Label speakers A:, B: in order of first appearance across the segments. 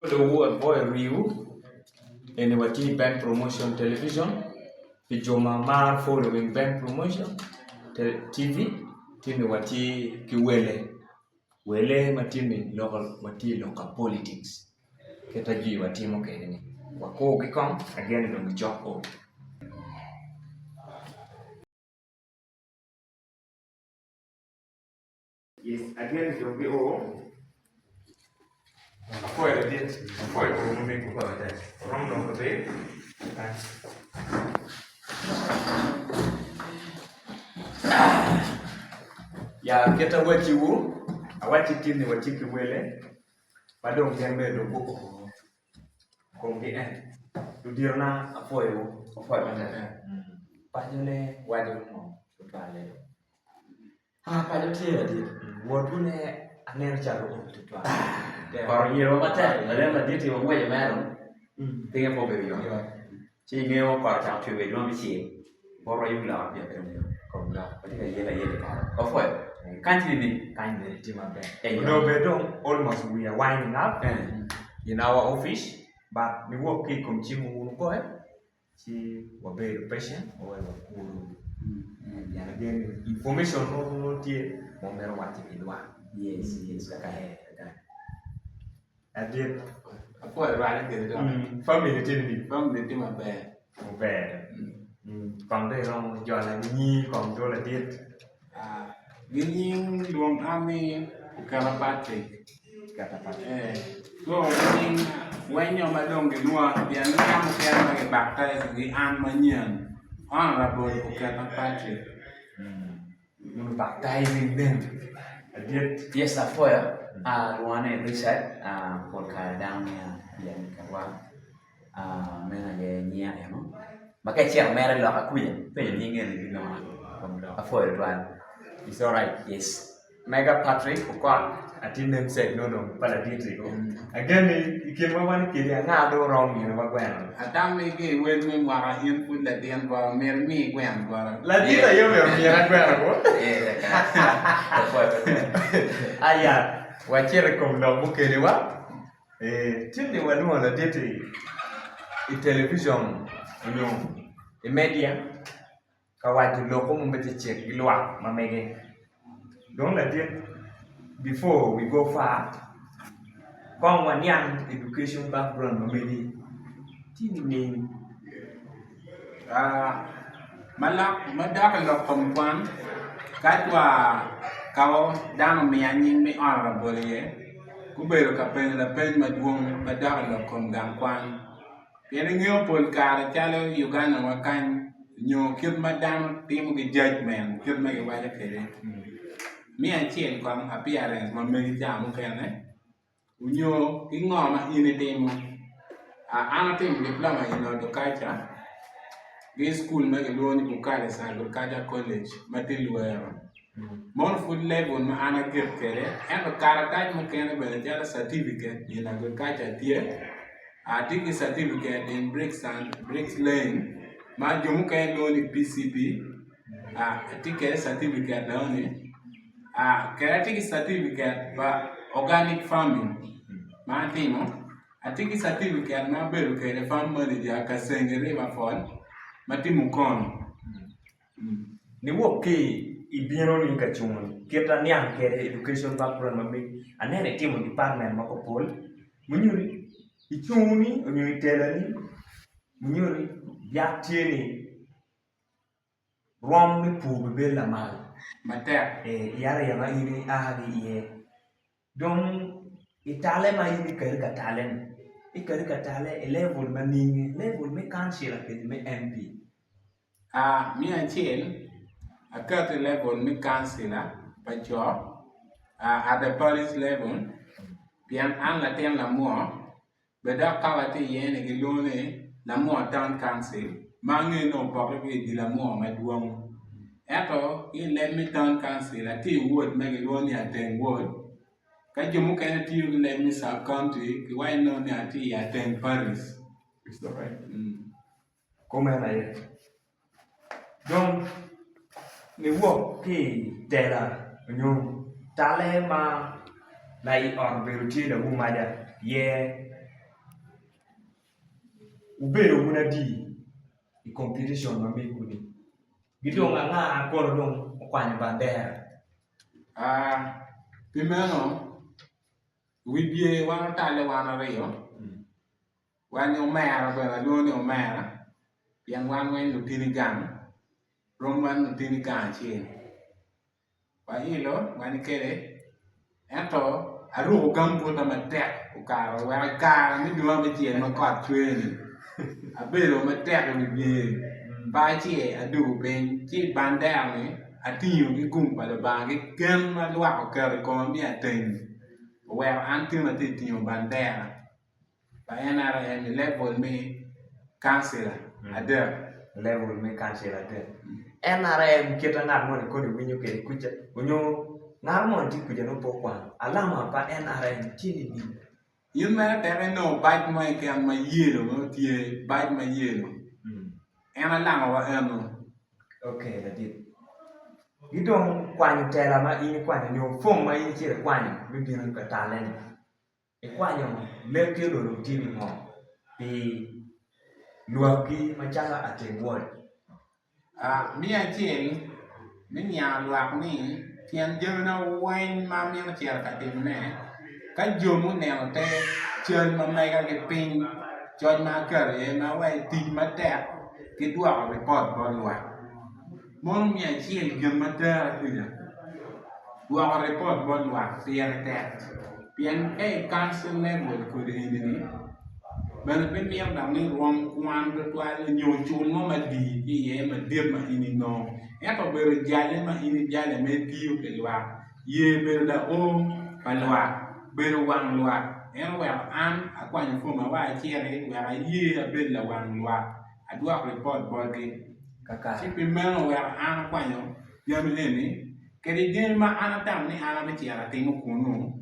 A: The award for a review in our band promotion television, Pijoma Mar following band promotion TV, Tini Wati Kiwele, Wele Matini local politics. Ketaji Watimo Keni. Wako Kikong, again on the job. Yes, again it will be all. Poi come mi guarda, non lo vedo. Ya kita wajibu, awati tini wachiki wele, padong kembe do buko. Kombi dudirna apoyo mana. Pajone wadu mo, tutale.
B: Pajo tiyo di.
A: Wadune aner chalo tutale.
B: Koro yiro mate, lema diti mo mwe mero. Tinga po beri yo. Chi ngeo koro chao tiyo beri mo bichi. Boro yung la ya pero
A: Komda.
B: Pati ka yela karo. Ofo. Kanti ni
A: Kind team no bedong almost we are winding up in our office, but we work keep continue go si wabe patient or guru. And again information no tie mo mero wati ilwa.
B: Yes,
A: Okay. And then
C: Apo rani ke do.
A: family team
C: Family team abe.
A: bad. Còn đây là do là nhi còn tôi là tiết
C: Giling luang ami kala Patrick.
A: kata Pak.
C: So giling wenyo madong ke luang dia no kam ke ma ke bakta gi an manyan. Honorable kala Patrick.
A: Mun bạc tay mình nên tiết
B: yes afo ya. Luane reset por ka down ya kawa. Mena ye nya ya no. Maka chiang mera lo ka kuya. Pe ni ngene ni no. Afo ya tuan.
A: it's all right.
B: Yes.
A: Mega Patrick ko ati namesake no pala tiết again ikin one kiri nga do wrong you know gwen
C: Atam ni ke wen mi wara in put la den ba mer mi gwen ba.
A: la dita yo me mira gwen ko
B: Afo.
A: aya wachere kom lo mukele wa tindi wanu la dite i television you i media kawati loko mo mbete check ilwa mamege don't let it before we go far kong one young education background mamege tini ni
C: Malak madak lo kompan katwa kawo dang mi anyin mi honorable ye kubero ka pen la pen maduong madak lo kom gang kwan yene ngio pol kar chalo Uganda wakan nyo kit madam tim ge judgment kit ma ge waja kere mi achien kon appearance ma me jam kene unyo ingoma ine temo ana tim diploma in agriculture ge school ma ge loni bukale sa agriculture college matilwero mon food level ma ana get kere en karataj ma kene be jala certificate in agriculture tie tiki certificate in bricks lane ma jomu kay loni PCP tiki certificate loni kaya tiki certificate ba organic farming ma timo tiki certificate ma belu kay farm manager ka sengere ba fon matimu kon
A: ni woke ibiro ni kachun kita niang kere education background mamege anene timo department makopol munyuri ichuni munyuri telani munyuri yaktieni rom ni pu bela mal
C: matek
A: yare yana ini ahadi ye dom itale ma ini kerga talen ikerga tale level maningi level me council ke me MP
C: mi achien at the level mi councilor pa jo at the police level pian an la ten la mo beda kawati yene gi lone la mo town council mangi no pore gi di la mo maduong eto in let me town council ati ward me gi lone aten ward ka jomu kan ti gi let me sub county ki why no ni ati aten paris
A: is that right come na ye donc ni wo ki tela nyu tale ma lai on beruti da bumaja ye ubedo una di i competition ma mi kuni gidong nga kono dong kwany bandera
C: Primero, wibie wana tale wana reyo. Wani omera bela loni omera. Pian wan wen lutini gang. Roman lutini gang chien. Wa hilo wani kere. Ento aru gam puta matek ukara wa kara mi dua me chien ma kot treni. Abelo matek wibie. Ba chie adu ben chi bandera ni atinho ki gumpa le bangi ken ma lwa ko kere ko mi atin. Well, until I did you bandera. By NRM level me cancel ada
A: level me cancel ada NRM kita ngar mo ko di winyo ke kuja winyo ngar mo ti kuja no pokwa alama pa NRM chini ni
C: you may tell no bite my can my yellow no tie bite my yellow and alama wa eno
A: okay that it gidong kwany tela ma ini kwany nyo fom ma ini chire kwany mi bino ka talen e kwany le ke do do tini mo pi luaki machala ate word
C: mi a chien mi nya luak ni tian jona wain ma mi na chia ka tim ne ka jomu ne te chen ma mai ka ke pin chon ma ka re ma wai ti ma te ki dua report bo luak mon mi a chien jom ma te ku ya dua report bo luak tian te pian e cancel level ku de ni ben ben mi am dam ni rom kwan do twa nyo chun mo ma di ye ma dem ma ini no e to be jale ma ini jale me tiu ke lwa ye be da o pa lwa be wang lwa en wa an akwa ni fo ma wa chi re wa ye be la wang lwa adwa report bo ge
A: kaka
C: si pe men wa an kwa yo ya mi ni ke di den ma an dam ni ala me chi ala te mo kunu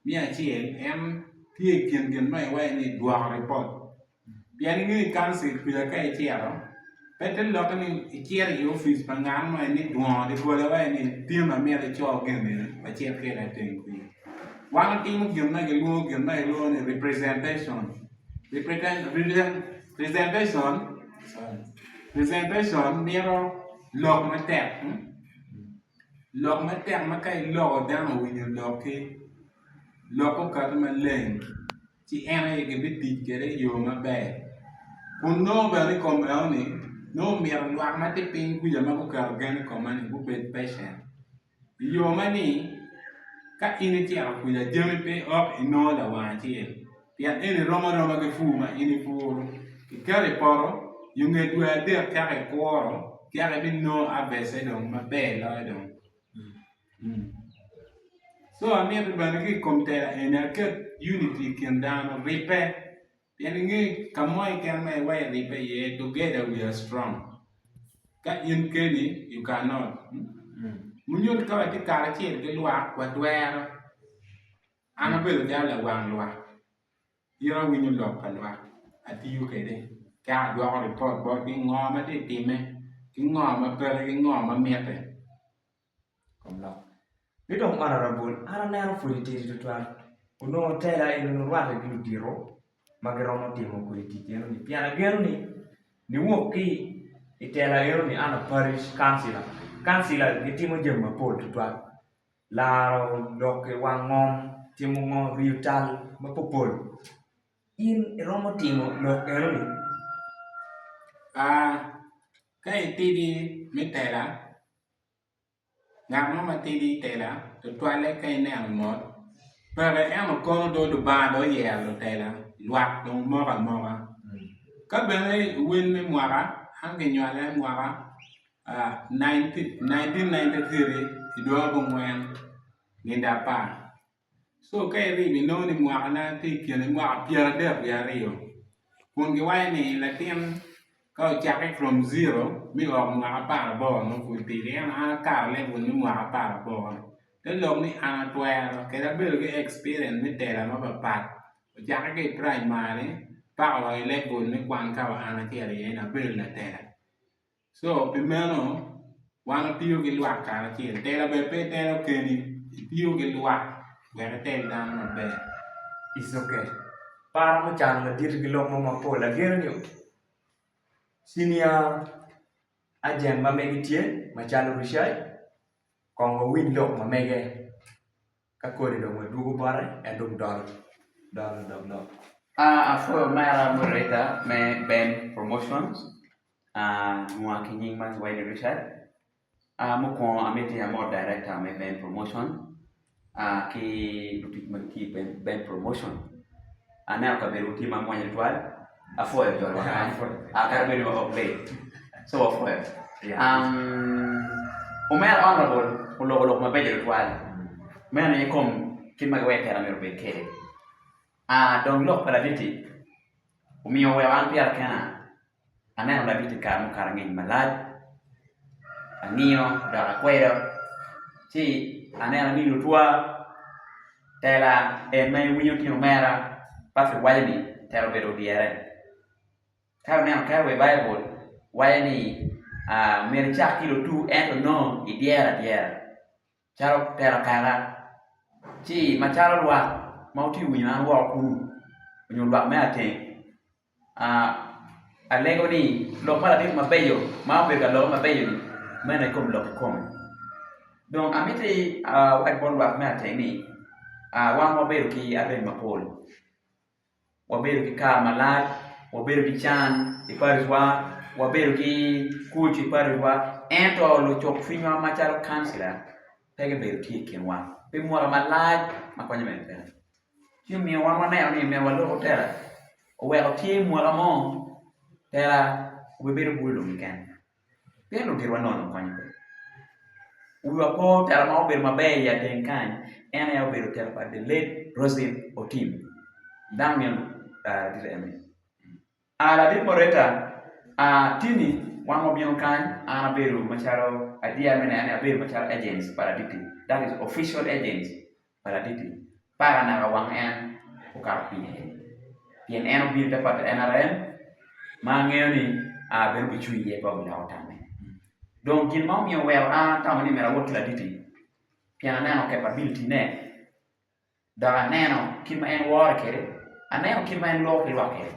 C: mi a chi em tie kien mai wa ni dua report pian ni cancel ku ya kai tiaro petel lo ni tiari office pangam mai ni dua de ko la wa ni tie ma me de cho gen ni ba che ke la ten ku wan ti mu gen na ge lo ni presentation miro log ma tek ma kai lo dan wi ni lo ke lo ko ka ma len ci ene ge bitti ke re yo ma be kun no be ni kom ni no mi ar lo ma te pin ku ya ma ko ka gan ko ma ni bu be patient yo ma ni ka ini ti ar ku ya jemi pe op ino la wa ti ya ene roma ke fu ma ini fu ki kare poro yo nge du a de kare ko kare bi no a be se do ma be la do so a mi be ki kom te ene ke unity can down repair. Yani kamoy can my way repair ye together we are strong. Ka in keni you cannot. Munyo ka ti kara chi ke lwa kwa dwer. Ana bel ja la wang lwa. Ira winyo lo ka lwa. Ati yu ke de. Ka dwa report bo ki ngoma ti time. Ki ngoma per ki ngoma miete.
A: kom lo bidong honorable ara na ro fuliti tutwa uno tela ino rwate gilu diro magiromo timo politiki eno ni piana geno ni woki itela eno ni ana parish councilor gitimo jema pol tutwa laro loke wangom timo ngo riutal mapopol in romo timo loke eno ni
C: Kai tidi mitera ngam ma tidi tela tutwa le kai ne amot pero eno kono do ba do ye lo tela lwa do mora ka bele wen me mwara hange nyale mwara 1993 do bo mwen ninda pa so kai ri bi no ni mwara na ti kene mwara piera de ya rio kun ge wai ni la tiem ka jack from zero mi o mwara pa bo no fu ti le na ka le bun ni mwara pa bo te lo ni ana twero ke da bel ge experience ni te la ma ba pat jack ge primary pa o le bun ni kwan ka ana ti le na bel na te so primero wana pio ge lwa ka ti te la be pe te lo ke ni pio ge lwa we te dan na be
A: is okay para macam la dir gilok mama po la gero ni senior agent ma megi tie macam rushai kong win lok ma mege ka ko de mo dugo bare e dum dol.
B: For Mara Murreta, me Ben Promotions, mua kinying mas wide research. Mukong amiti amo director me Ben Promotion. Ki ki Ben Promotion. Ana ka beruti mamwa nyetwal. Afoy jol. Akar beru oplay. So afoy. Umel honorable ulo ma beje twal. Me na yekom kin magwe tera me be kede. Dong lok pada diti. Umio wewan piar kena. Ana ula diti kamu karangin malad. Anio da akwero. Si ana ni lutua. Tela mai winyo kino mera. Pafi wajani tera bedo diere. Kau ne kau we Bible wajani meri chak kilo tu ento no I diera. Charo tera kara. Si macharo luak. Mau ti winan wa ku nyu ba me ateng alego ni lo mala dit mabeyo ma be ga lo mabeyo me na kom lo kom donc amiti wa bon wa me ateng ni wa mo be ki ave mapol wa be ki ka malad wa be ki chan I pariswa wa be ki kuchi pariswa ento lo chok finyo ma charo kansila tege be ki kenwa be mo malad makwanya me Jumi wa mana ni me wa lo hotel. O we o team wa mo tela we be bulu mikan. Pe no dirwa no kwani. We wa po tela ma be ma be ya den kan. Ena ya be tela pa the late Rosin o team. Damian dire eme. La dit moreta tini wa mo bion kan ana be ru macharo adia mena ana be macharo agents para diti. That is official agents para diti. Para nakawang en ukar pien en bil dapat NRM mangeo ni beru bichui ye pa bila otame donc gin mau mi wel tamani mera wotla diti pian nano capability ne da nano kin ma en war kere aneno kin ma en lo ke wakere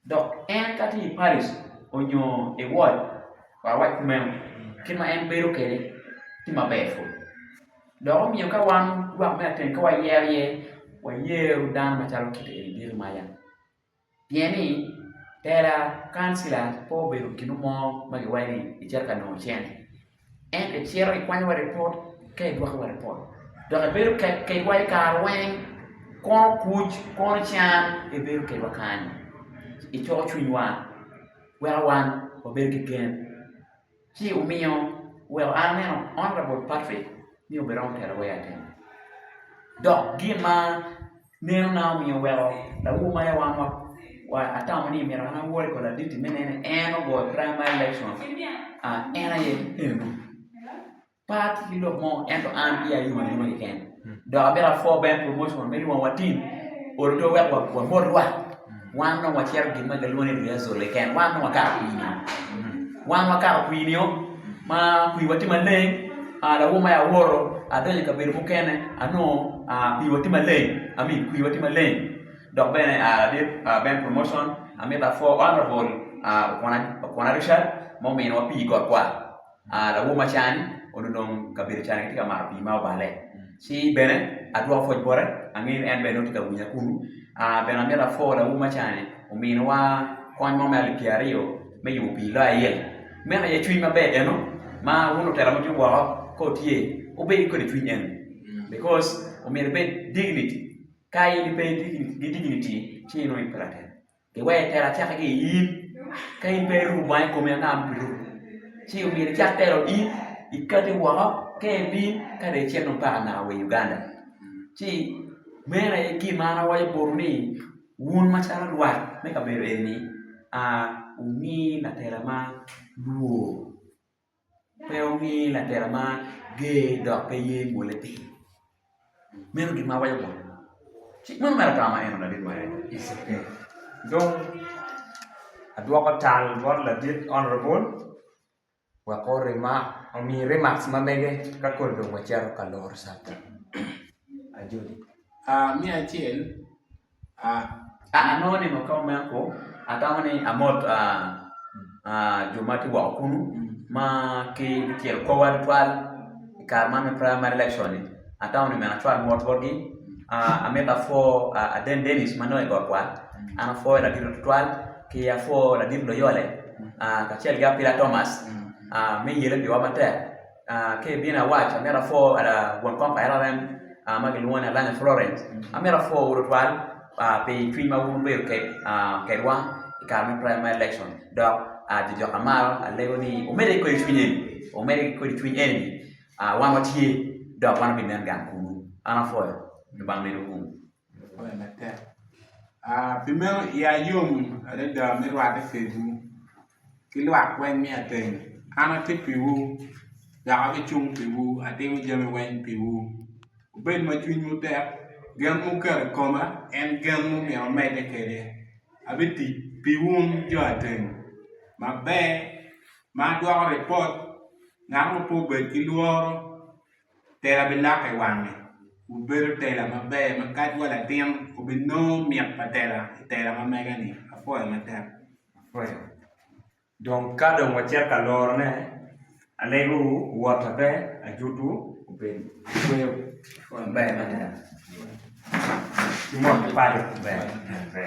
B: donc en kati Paris onyo e word wa wat mem kin ma en beru kere ti ma befo do mi ka wan wa me ten ka wa ye wa yeru dan machalo kite e dir maya pieni tera kansila po beru kinumo magi wani icherka no chen en e chero I kwani wa report ke dwa wa report do ka beru ke wa ka wen ko kuj ko chan e beru ke wa kan I cho chunwa wa wan o beru ke gen chi umio well ameno honorable Patrick ni oberon tera wa yaten Dok gima neno na mi well la uma ya wa atamu ni mera na wori ko la diti menene eno go primary election ena ye part hilo mo ento an ya yuma ni ken do abera for ben promotion meli wa team orto wa morwa wano wa cher gima galone ya zole ken wano wa ka kuinio ma kuiwati mane la uma ya woro adonye kaberu mukene ano piwati maleng piwati maleng dok bene ben promotion ameta for honorable kona Richard mo me no pi kwa la wo machani odong kaberu chani tika mar pi ma bale si bene adwa fo bore angin en beno tika bunya kunu bene ameta for la wo machani o me no wa kon mo mali piario me yu pi la yel me na ye chui mabe eno ma wono tera mo jwa ko tie obey ko definen because o mere be dignity kai ni be dignity chino imperate ke we tera cha ke yin kai be ru mai ko me na ambiru chi o mere cha tero ikate wa ke bi ka de cheno pa na we Uganda chi mere e ki mana wa boruni wun ma cha wa me ka be ni umi na tera ma luo Peongi la terama ge do pe ye moleti. Meno di ma waya mo. Si mo mera tama eno na di ma.
A: Donc adwa ko tal bor la dit honorable wa ko rema mi remarks ma mege ka ko do wa chero kalor sata. Ajodi.
C: Mi achiel
B: no ni makao mako atama ni amot jumati wa kunu ma ke kiel ko war twal kar ma me primary election atama ni mena twal mot borgi ameta fo aden Dennis manoy go kwa ana fo la diro twal ke ya fo la diro yole ka chel ga pila Thomas me yele bi wa mate ke bina watch amera fo ala won kompa era rem magi luona la Florence amera fo uro twal pe twin ma wun be ke wa ka me primary election do di jo kamal alewoni o mere ko twin enemy wan watie do wan bi men gan kunu ana fo ni bang le ku
C: Oya mate. Pimel ya yum ada da mirwa de febu. Kilwa kwen mi aten. Ana te piwu. Da ga chung piwu, ade mi jame wen piwu. Ben ma twin mu te gam mu kar koma en gam mu mi o me de kede. Abiti piwu jo aten. Ma be ma do report ngam po be kilworo. Tera bilaka wangi. Ubero tela mabe makat wala tiang ubino miak patela tela mamega ni apoya mater
A: Right. Donc kada wacher kalor ne alego wata be ajutu ben
B: be na
A: mo pare be
B: be